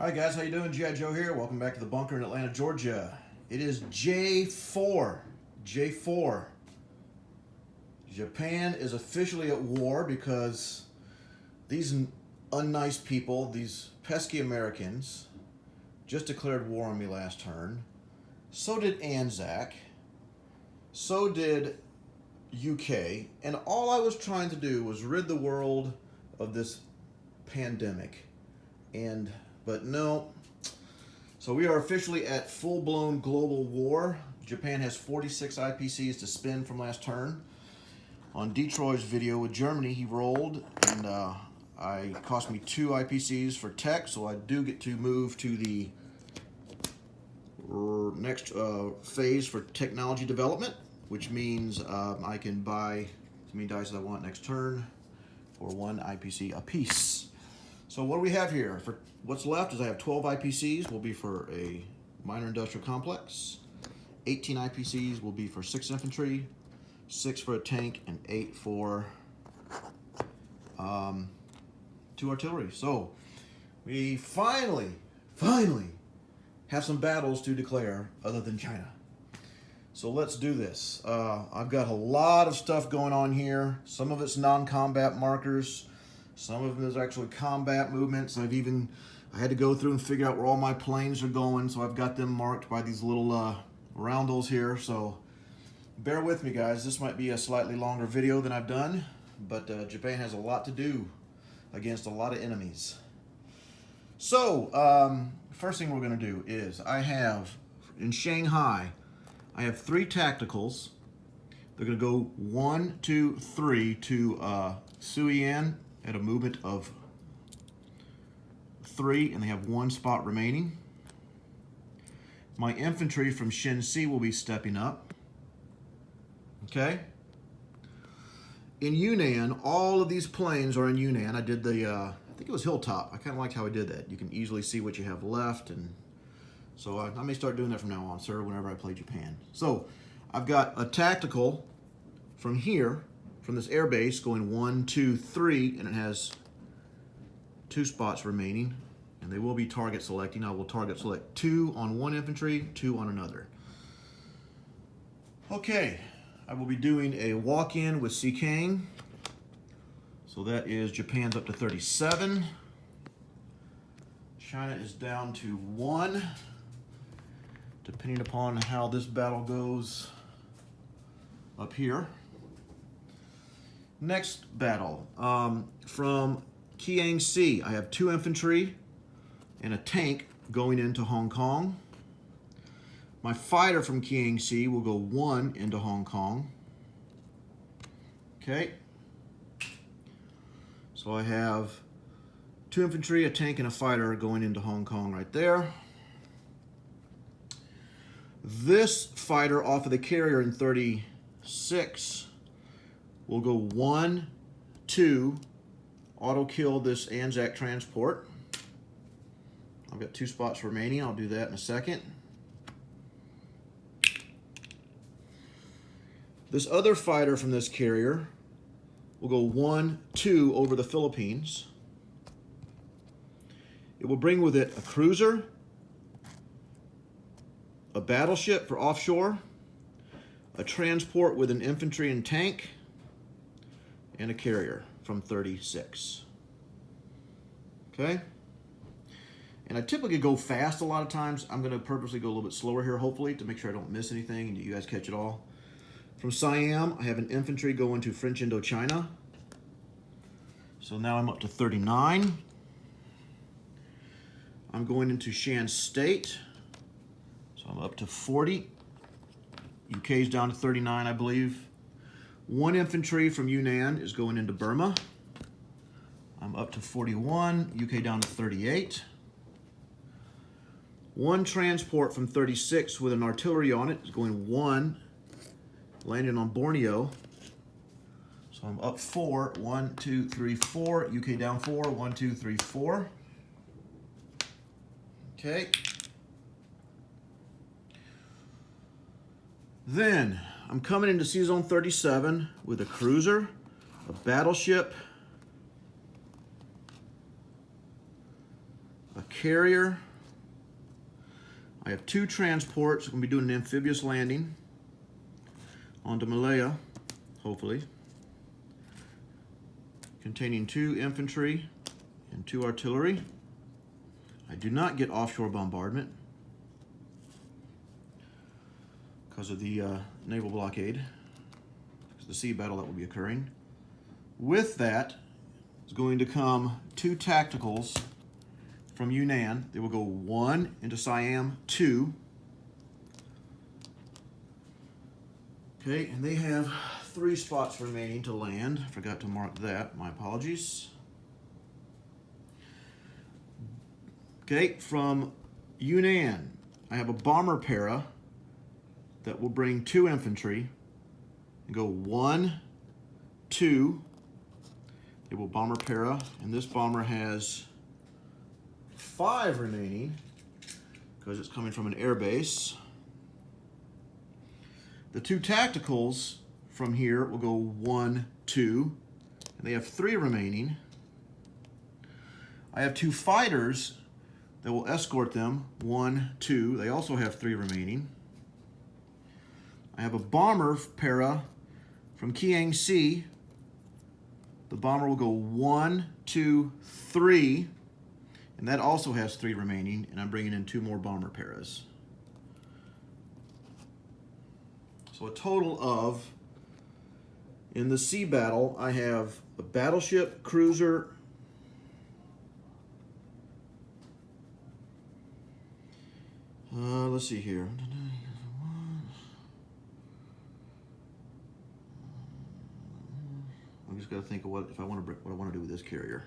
Hi guys, how you doing? G.I. Joe here. Welcome back to the bunker in Atlanta, Georgia. It is J4. J4. Japan is officially at war because these unnice people, these pesky Americans, just declared war on me last turn. So did ANZAC. So did UK. And all I was trying to do was rid the world of this pandemic. But no. So we are officially at full-blown global war. Japan has 46 IPCs to spend from last turn. On Detroit's video with Germany, he rolled, and it cost me 2 IPCs for tech, so I do get to move to the next phase for technology development, which means I can buy as many dice as I want next turn for 1 IPC apiece. So what do we have here? For what's left is I have 12 IPCs will be for a minor industrial complex, 18 IPCs will be for 6 infantry, 6 for a tank, and 8 for 2 artillery. So we finally have some battles to declare other than China. So let's do this. I've got a lot of stuff going on here. Some of it's non-combat markers. Some of it is actually combat movements. I had to go through and figure out where all my planes are going, so I've got them marked by these little roundels here. So bear with me, guys. This might be a slightly longer video than I've done, but Japan has a lot to do against a lot of enemies. So first thing we're going to do is I have, in Shanghai, I have 3 tacticals. They're going to go 1, 2, 3 to Suian at a movement of 3, and they have 1 spot remaining. My infantry from Shenxi will be stepping up. Okay. In Yunnan, all of these planes are in Yunnan. I did the, I think it was Hilltop. I kind of liked how I did that. You can easily see what you have left, and so I may start doing that from now on, sir, whenever I play Japan. So I've got a tactical from here, from this air base, going 1, 2, 3, and it has 2 spots remaining, and they will be target selecting. I will target select 2 on 1 infantry, 2 on another. Okay, I will be doing a walk-in with Sikang. So that is Japan's up to 37. China is down to 1. Depending upon how this battle goes up here. Next battle, from Kiangsi, I have 2 infantry and a tank going into Hong Kong. My fighter from Kiangsi will go 1 into Hong Kong. Okay. So I have 2 infantry, a tank, and a fighter going into Hong Kong right there. This fighter off of the carrier in 36 will go 1, 2, auto kill this ANZAC transport. I've got 2 spots remaining. I'll do that in a second. This other fighter from this carrier will go 1, 2 over the Philippines. It will bring with it a cruiser, a battleship for offshore, a transport with an infantry and tank, and a carrier from 36. Okay? And I typically go fast a lot of times. I'm going to purposely go a little bit slower here, hopefully, to make sure I don't miss anything and you guys catch it all. From Siam, I have an infantry going to French Indochina. So now I'm up to 39. I'm going into Shan State. So I'm up to 40. UK's down to 39, I believe. 1 infantry from Yunnan is going into Burma. I'm up to 41. UK down to 38. 1 transport from 36 with an artillery on it is going 1, landing on Borneo. So I'm up 4. 1, 2, 3, 4. UK down 4. 1, 2, 3, 4. Okay. Then I'm coming into Sea Zone 37 with a cruiser, a battleship, a carrier. I have 2 transports. I'm going to be doing an amphibious landing onto Malaya, hopefully, containing 2 infantry and 2 artillery. I do not get offshore bombardment because of the naval blockade, because of the sea battle that will be occurring. With that is going to come 2 tacticals from Yunnan. They will go 1 into Siam 2. Okay, and they have 3 spots remaining to land. I forgot to mark that. My apologies. Okay, from Yunnan, I have a bomber para that will bring 2 infantry and go 1, 2. It will bomber para, and this bomber has 5 remaining because it's coming from an air base. The 2 tacticals from here will go 1, 2, and they have 3 remaining. I have 2 fighters that will escort them, 1, 2. They also have 3 remaining. I have a bomber para from Kiang Sea. The bomber will go 1, 2, 3, and that also has 3 remaining, and I'm bringing in 2 more bomber paras. So a total of, in the sea battle, I have a battleship, cruiser, let's see here. I'm just got to think of what I want to do with this carrier.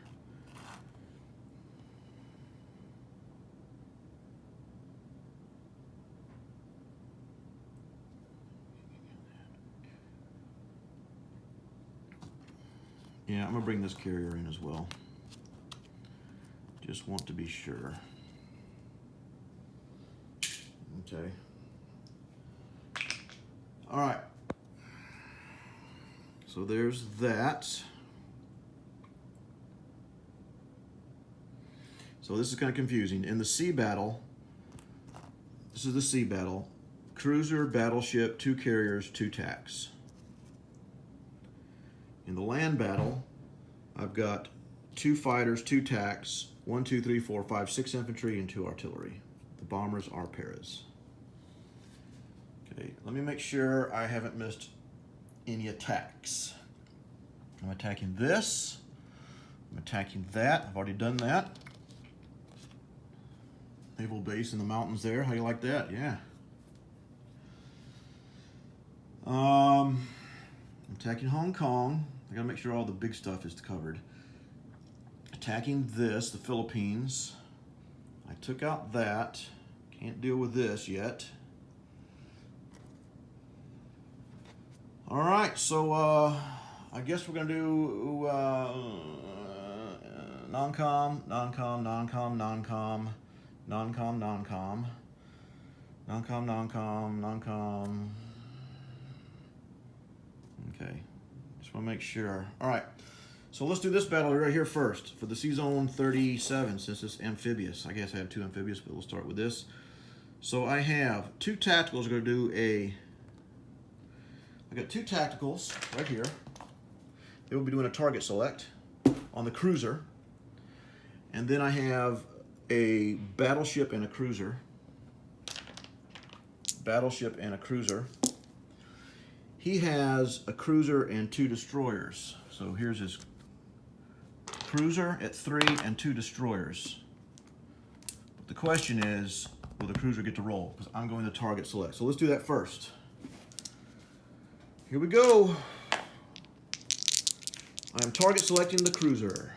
Yeah, I'm gonna bring this carrier in as well. Just want to be sure. Okay. All right. So there's that. So this is kind of confusing. In the sea battle, this is the sea battle. Cruiser, battleship, 2 carriers, 2 tacks. In the land battle, I've got 2 fighters, 2 tacks, 1, 2, 3, 4, 5, 6 infantry, and 2 artillery. The bombers are paras. Okay, let me make sure I haven't missed any attacks. I'm attacking this. I'm attacking that. I've already done that. Naval base in the mountains there. How you like that? Yeah. I'm attacking Hong Kong. I gotta make sure all the big stuff is covered. Attacking this, the Philippines. I took out that. Can't deal with this yet. All right, so I guess we're gonna do non-com, non-com, non-com, non-com, non-com, non-com, non-com, non-com, non-com. Okay, just want to make sure. All right, so let's do this battle right here first for the Sea Zone 37, since it's amphibious. I guess I have 2 amphibious, but we'll start with this. So I have 2 tacticals. We're going to do I got 2 tacticals right here. They will be doing a target select on the cruiser. And then I have a battleship and a cruiser. Battleship and a cruiser. He has a cruiser and 2 destroyers. So here's his cruiser at 3 and 2 destroyers. But the question is, will the cruiser get to roll? Because I'm going to target select. So let's do that first. Here we go. I am target selecting the cruiser.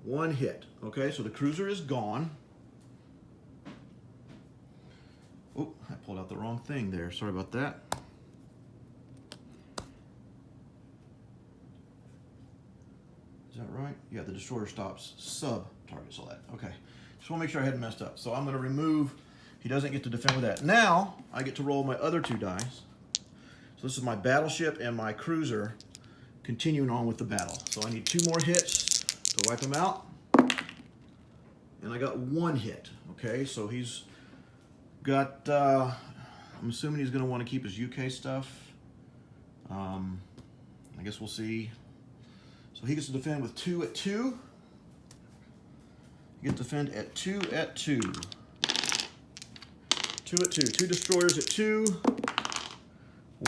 1 hit. Okay, so the cruiser is gone. Oh, I pulled out the wrong thing there. Sorry about that. Is that right? Yeah, the destroyer stops sub-target select. Okay, just want to make sure I hadn't messed up. So I'm going to remove, he doesn't get to defend with that. Now, I get to roll my other 2 dice. So this is my battleship and my cruiser continuing on with the battle. So I need 2 more hits to wipe them out. and I got 1 hit. Okay, so he's got, I'm assuming he's going to want to keep his UK stuff. I guess we'll see. So he gets to defend with 2 at 2. He gets to defend at 2 at 2. 2 at 2. 2 destroyers at 2.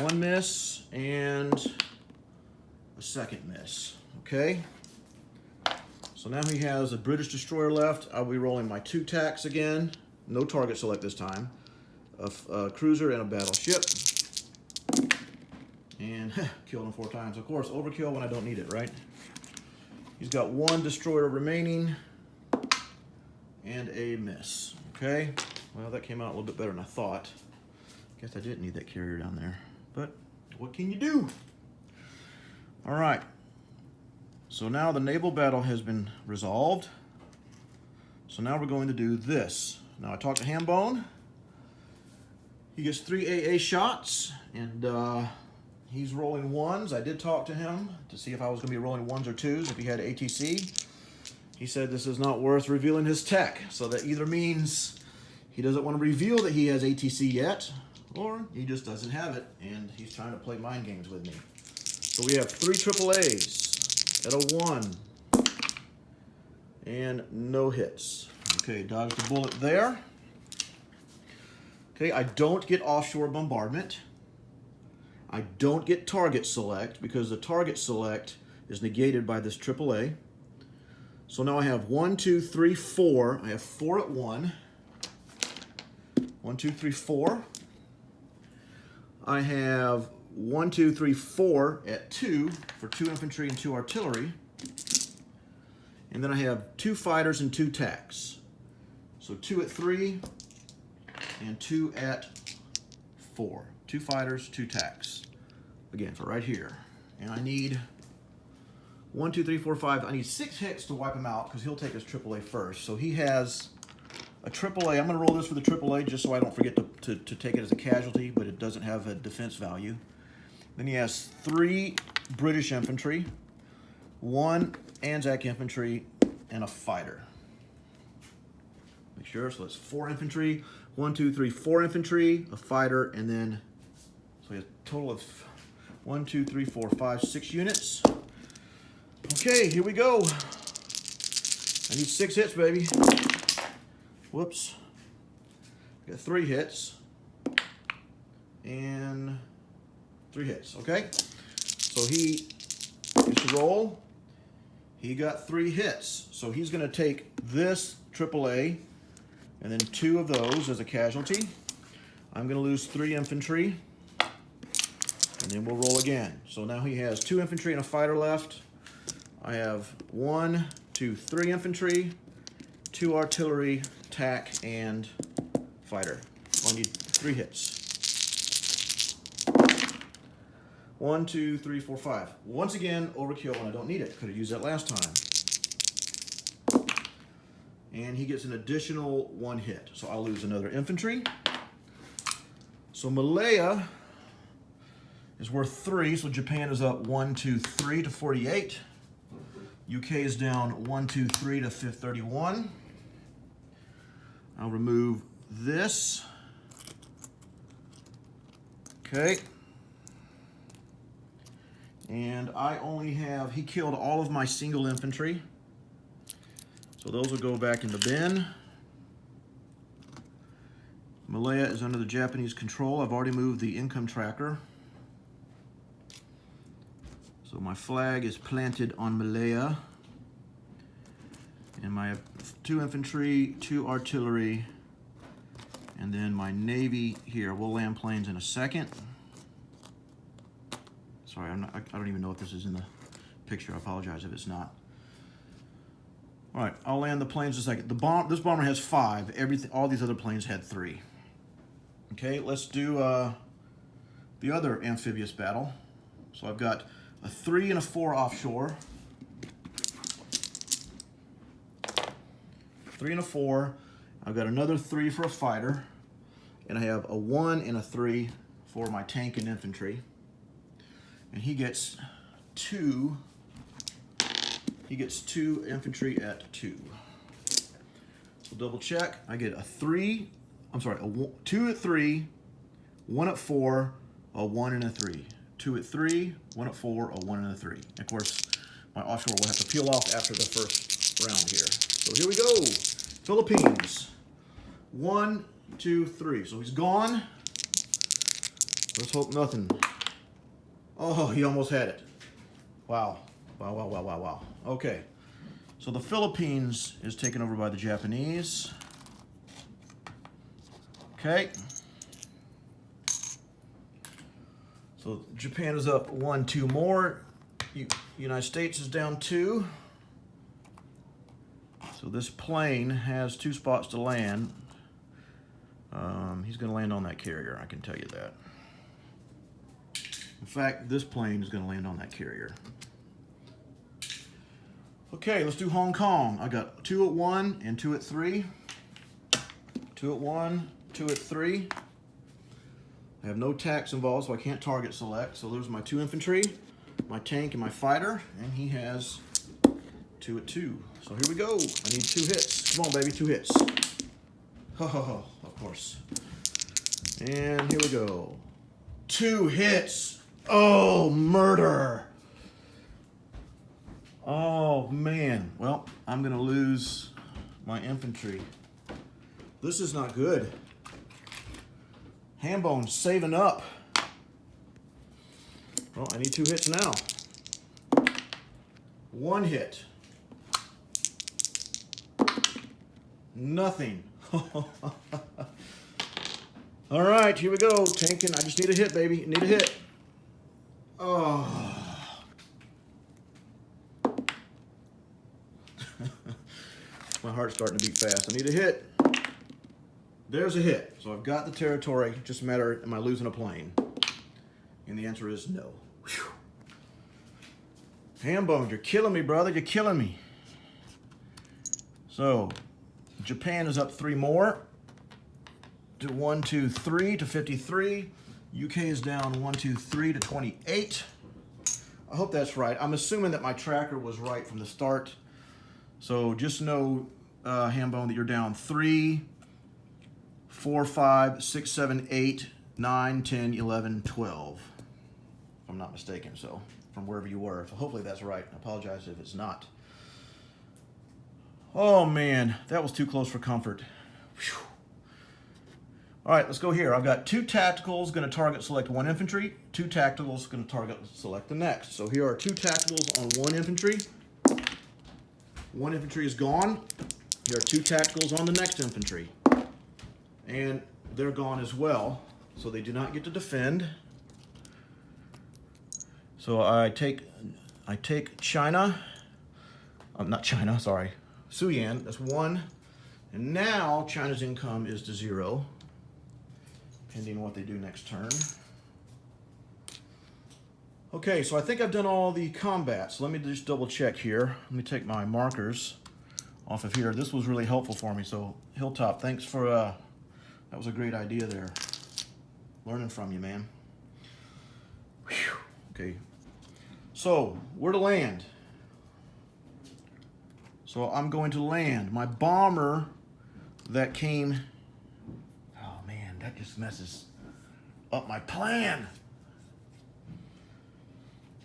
1 miss and a second miss. Okay. So now he has a British destroyer left. I'll be rolling my 2 tacks again. No target select this time. A cruiser and a battleship. And killed him 4 times. Of course, overkill when I don't need it, right? He's got 1 destroyer remaining and a miss. Okay. Well, that came out a little bit better than I thought. Guess I didn't need that carrier down there. But what can you do? All right. So now the naval battle has been resolved. So now we're going to do this. Now I talked to Hambone. He gets 3 AA shots, and he's rolling 1s. I did talk to him to see if I was going to be rolling 1s or 2s if he had ATC. He said this is not worth revealing his tech, so that either means he doesn't want to reveal that he has ATC yet, or he just doesn't have it, and he's trying to play mind games with me. So we have 3 AAAs at a 1, and no hits. Okay, dodge the bullet there. Okay, I don't get offshore bombardment. I don't get target select because the target select is negated by this AAA. So now I have 1, 2, 3, 4. I have 4 at 1. 1, 2, 3, 4. I have 1, 2, 3, 4 at 2 for 2 infantry and 2 artillery. And then I have 2 fighters and 2 tacks. So 2 at 3 and 2 at 4. 2 fighters, 2 tacks. Again, for right here. And I need 1, 2, 3, 4, 5. I need 6 hits to wipe him out because he'll take his AAA first. So he has a AAA. I'm going to roll this for the AAA just so I don't forget to take it as a casualty, but it doesn't have a defense value. Then he has 3 British infantry, 1 Anzac infantry, and a fighter. Make sure, so that's 4 infantry, 1, 2, 3, 4 infantry, a fighter, and then, so he has a total of 1, 2, 3, 4, 5, 6 units. Okay, here we go. I need 6 hits, baby. Whoops. Got 3 hits. And 3 hits, okay? So he gets to roll. He got 3 hits. So he's gonna take this AAA and then 2 of those as a casualty. I'm gonna lose 3 infantry. And then we'll roll again. So now he has 2 infantry and a fighter left. I have 1, 2, 3 infantry, 2 artillery, tack, and fighter. I need 3 hits. 1, 2, 3, 4, 5. Once again, overkill when I don't need it. Could have used that last time. And he gets an additional 1 hit. So I'll lose another infantry. So Malaya is worth 3. So Japan is up 1, 2, 3 to 48. UK is down 1, 2, 3 to 31. I'll remove this. Okay. And I only have, he killed all of my single infantry. So those will go back in the bin. Malaya is under the Japanese control. I've already moved the income tracker. So my flag is planted on Malaya. And my 2 infantry, 2 artillery, and then my navy here. We'll land planes in a second. Sorry, I don't even know if this is in the picture. I apologize if it's not. All right, I'll land the planes in a second. This bomber has 5. All these other planes had 3. Okay, let's do the other amphibious battle. So I've got a 3 and a 4 offshore. 3 and a 4. I've got another 3 for a fighter. And I have a 1 and a 3 for my tank and infantry. And he gets 2. He gets 2 infantry at 2. So double check. I get a 2 at 3, 1 at 4, a 1 and a 3. 2 at 3, 1 at 4, a 1 and a 3. And of course, my offshore will have to peel off after the first round here. So here we go. Philippines. 1, 2, 3. So he's gone. Let's hope nothing. Oh, he almost had it. Wow. Wow. Okay. So the Philippines is taken over by the Japanese. Okay. So Japan is up 1, 2 more. United States is down 2. So this plane has 2 spots to land. He's going to land on that carrier, I can tell you that. In fact, this plane is going to land on that carrier. Okay, let's do Hong Kong. I got 2 at 1 and 2 at 3. 2 at 1, 2 at 3. I have no tax involved, so I can't target select. So there's my 2 infantry, my tank, and my fighter, and he has 2 at 2. So here we go. I need 2 hits. Come on, baby, 2 hits. Ho, of course. And here we go. 2 hits. Oh, murder. Oh, man. Well, I'm going to lose my infantry. This is not good. Hambone's saving up. Well, I need 2 hits now. 1 hit. Nothing. All right, here we go. Tanking. I just need a hit, baby. Need a hit. Oh. My heart's starting to beat fast. I need a hit. There's a hit. So I've got the territory. Just a matter, am I losing a plane? And the answer is no. Whew. Hambone, you're killing me, brother. You're killing me. So Japan is up 3 more. To 1, 2, 3 to 53. UK is down 1, 2, 3 to 28. I hope that's right. I'm assuming that my tracker was right from the start. So just know, Hambone, that you're down 3, 4, 5, 6, 7, 8, 9, 10, 11, 12. If I'm not mistaken, so from wherever you were. So hopefully that's right. I apologize if it's not. Oh man, that was too close for comfort. Whew. All right, let's go here. I've got 2 tacticals, going to target select 1 infantry. 2 tacticals, going to target select the next. So here are 2 tacticals on 1 infantry. 1 infantry is gone. Here are 2 tacticals on the next infantry. And they're gone as well, so they do not get to defend. So I take China. Not China, sorry. Suyan, that's 1. And now China's income is to 0. Pending what they do next turn. Okay, so I think I've done all the combat. So let me just double check here. Let me take my markers off of here. This was really helpful for me. So Hilltop, thanks for, that was a great idea there. Learning from you, man. Whew. Okay, so where to land? So I'm going to land. My bomber that came, oh man, that just messes up my plan.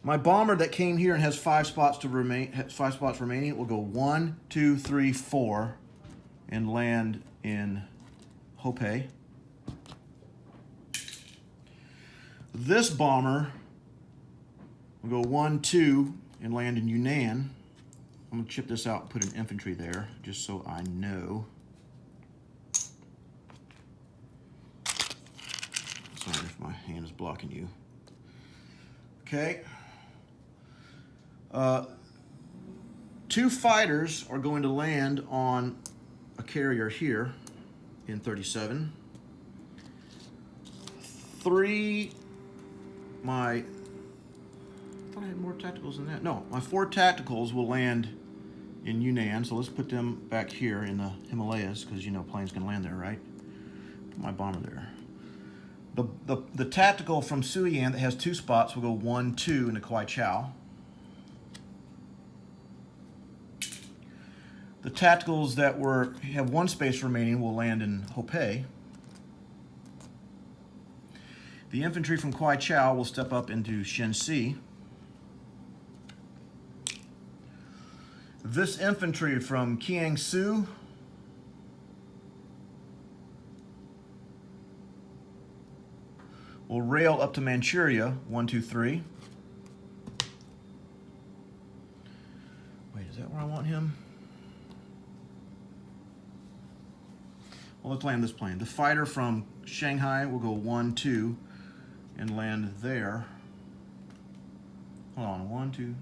My bomber that came here and has 5 spots remaining will go 1, 2, 3, 4 and land in Hope. This bomber will go 1, 2 and land in Yunnan. I'm going to chip this out and put an infantry there just so I know. Sorry if my hand is blocking you. Okay. 2 fighters are going to land on a carrier here in 37. 3, I thought I had more tacticals than that. No, my 4 tacticals will land in Yunnan, so let's put them back here in the Himalayas, because you know planes can land there, right? Put my bomber there. The tactical from Suyan that has 2 spots will go 1, 2 into Kwai Chau. The tacticals that have one space remaining will land in Hopei. The infantry from Kwai Chao will step up into Shenxi. This infantry from Kiangsu will rail up to Manchuria, 1, 2, 3. Wait, is that where I want him? Well, let's land this plane. The fighter from Shanghai will go 1, 2 and land there. Hold on, 1, 2.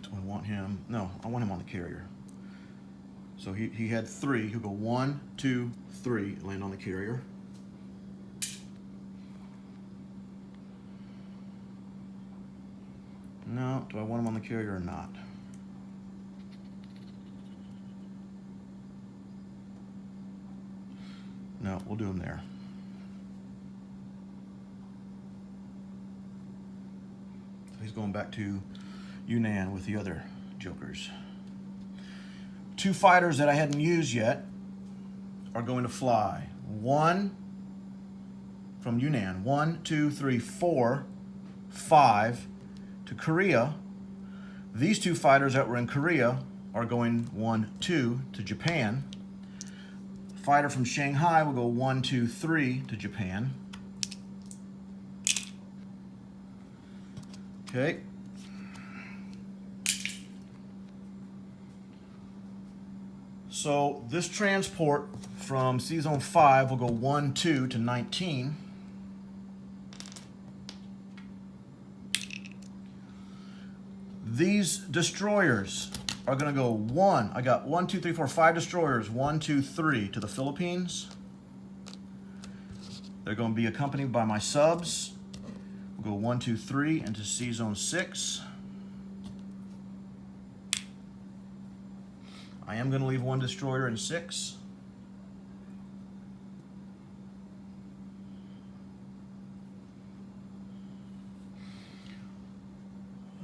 Do I want him? No, I want him on the carrier. So he had 3. He'll go 1, 2, 3, land on the carrier. No, do I want him on the carrier or not? No, we'll do him there. So he's going back to Yunnan with the other jokers. 2 fighters that I hadn't used yet are going to fly. 1 from Yunnan. 1, 2, 3, 4, 5 to Korea. These 2 fighters that were in Korea are going 1, 2 to Japan. Fighter from Shanghai will go 1, 2, 3 to Japan. Okay. So this transport from Sea Zone 5 will go 1, 2 to 19. These destroyers are going to go 1. I got 1, 2, 3, 4, 5 destroyers. 1, 2, 3 to the Philippines. They're going to be accompanied by my subs. We'll go 1, 2, 3 into Sea Zone 6. I am going to leave 1 destroyer in 6.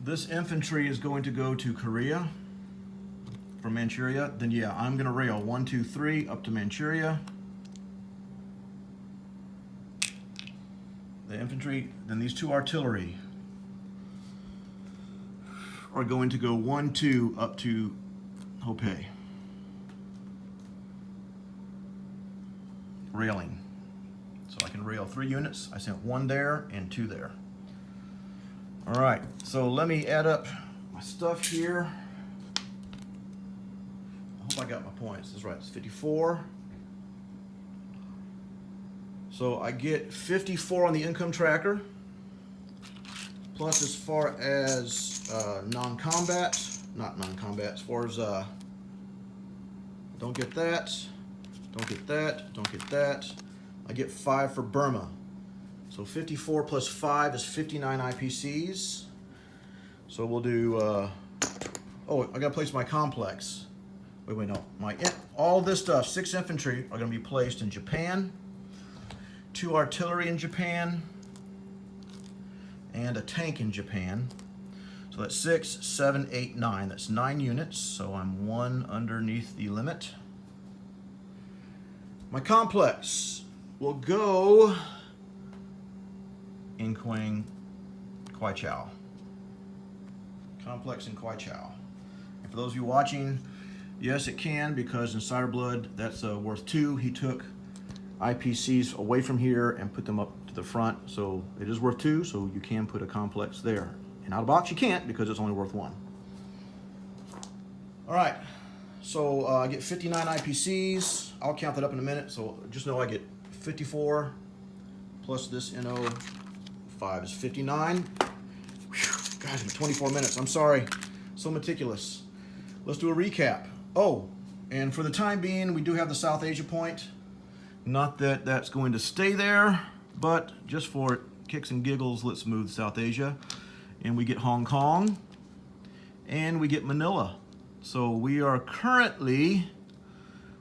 This infantry is going to go to Korea from Manchuria. Then yeah, I'm going to rail 1, 2, 3 up to Manchuria. The infantry, then these 2 artillery are going to go 1, 2 up to Hopei. Railing. So I can rail 3 units. I sent 1 there and 2 there. All right, so let me add up my stuff here. I hope I got my points. That's right, it's 54. So I get 54 on the income tracker, plus as far as non-combat, not non-combat, as far as don't get that, don't get that, don't get that. I get 5 for Burma. So 54 plus 5 is 59 IPCs. So we'll do, oh, I gotta place my complex. Wait, no. All this stuff, 6 infantry are gonna be placed in Japan, 2 artillery in Japan, and a tank in Japan. So that's 6, 7, 8, 9. That's 9 units, so I'm 1 underneath the limit. My complex will go in Kwai Chao. Complex in Kwai Chao. And for those of you watching, yes, it can, because in Cider Blood, that's worth 2. He took IPCs away from here and put them up to the front, so it is worth 2, so you can put a complex there. And out of box, you can't, because it's only worth 1. All right, so I get 59 IPCs. I'll count that up in a minute, so just know I get 54 plus this NO5 is 59. Whew, guys, in 24 minutes. I'm sorry, so meticulous. Let's do a recap. Oh, and for the time being, we do have the South Asia point. Not that that's going to stay there, but just for kicks and giggles, let's move South Asia. And we get Hong Kong, and we get Manila. So we are currently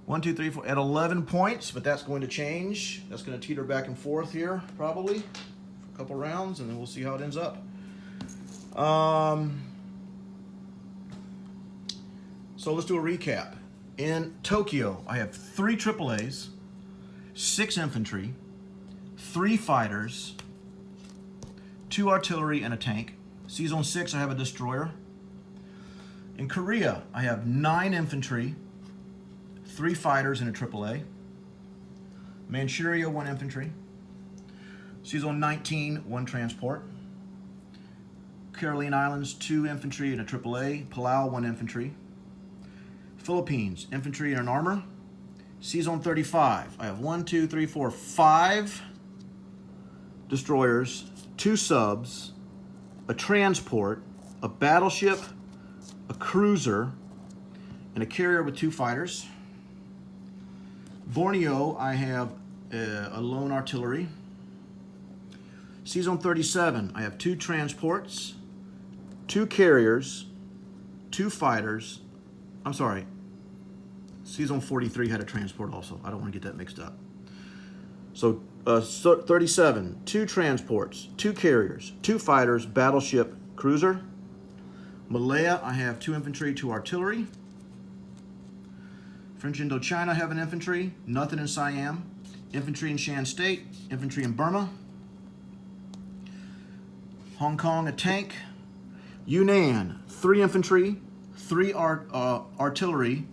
1, 2, 3, 4, at 11 points, but that's going to change. That's going to teeter back and forth here, probably, for a couple rounds, and then we'll see how it ends up. So let's do a recap. In Tokyo, I have 3 AAAs, 6 infantry, 3 fighters, 2 artillery, and a tank. Season 6, I have a destroyer. In Korea, I have 9 infantry, 3 fighters, and a AAA. Manchuria, 1 infantry. Season 19, 1 transport. Caroline Islands, 2 infantry and a AAA. Palau, 1 infantry. Philippines, infantry and an armor. Season 35, I have 1, 2, 3, 4, 5 destroyers, 2 subs, a transport, a battleship, a cruiser, and a carrier with 2 fighters. Borneo, I have a lone artillery. Season 37, I have 2 transports, 2 carriers, 2 fighters. I'm sorry, Season 43 had a transport also. I don't want to get that mixed up. So 37, 2 transports, 2 carriers, 2 fighters, battleship, cruiser. Malaya, I have 2 infantry, 2 artillery. French Indochina, I have an infantry, nothing in Siam. Infantry in Shan State, infantry in Burma. Hong Kong, a tank. Yunnan, 3 infantry, 3 artillery,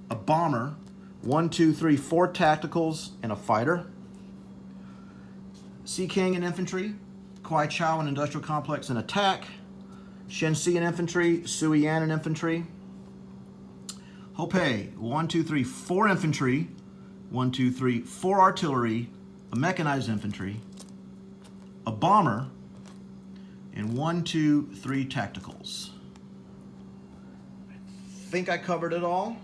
a bomber, 1, 2, 3, 4 tacticals, and a fighter. Xikang, an infantry. Kwai Chau, an industrial complex, and attack. Shenxi, an infantry. Suiyan, an infantry. Hopei, 1, 2, 3, 4 infantry, 1, 2, 3, 4 artillery, a mechanized infantry, a bomber, and 1, 2, 3 tacticals. I think I covered it all.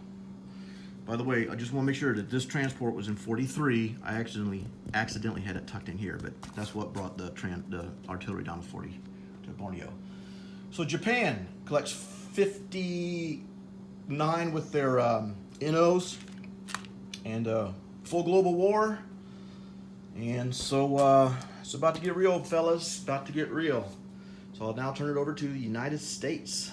By the way, I just want to make sure that this transport was in 43. I accidentally had it tucked in here, but that's what brought the artillery down to 40 to Borneo. So Japan collects 59 with their NOs and full global war. And so it's about to get real, fellas. About to get real. So I'll now turn it over to the United States.